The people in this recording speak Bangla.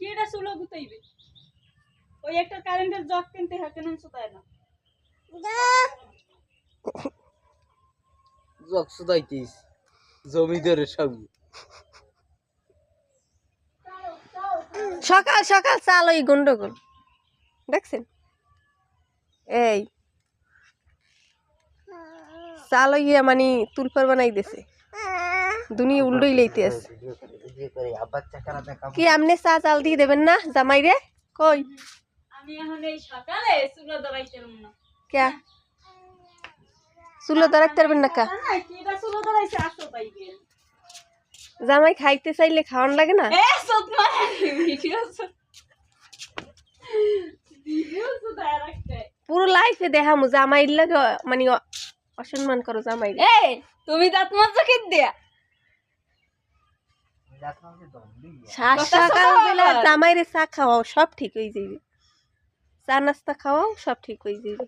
কিটা চুলো গুতাইবে ওই একটা কারেন্টের জগ কিনতে হয় কেন সুতায় না জগ সুদাইতিস জমিদারের সঙ্গে সকাল সকাল চাল ওই গন্ডগোল দেখছেন এই চাল ইয়ে মানে তুলপার বানাই দিছে দুনিয়া উল্টোই লইতে আছে কি আপনি চা চাল দিয়ে দেবেন না জামাই রে কই আমি এখন এই সকালে চুলো ধরাইতে না কে চুলো ধরাইতে পারবেন না কা না কিটা চুলো ধরাইছে আসো পাইবে জামাই খাইতে চাইলে খাওয়ান লাগে না এ সত মানে ভিডিও সুতায় রাখতে পুরো লাইফে দেখামু জামাই লাগে মানে অসম্মান করো জামাই এ তুমি দাঁত মাজছো কি দিয়া সকাল বেলা জামাই রে চা খাওয়াও সব ঠিক হয়ে যাবে চা নাস্তা খাওয়াও সব ঠিক হয়ে যাবে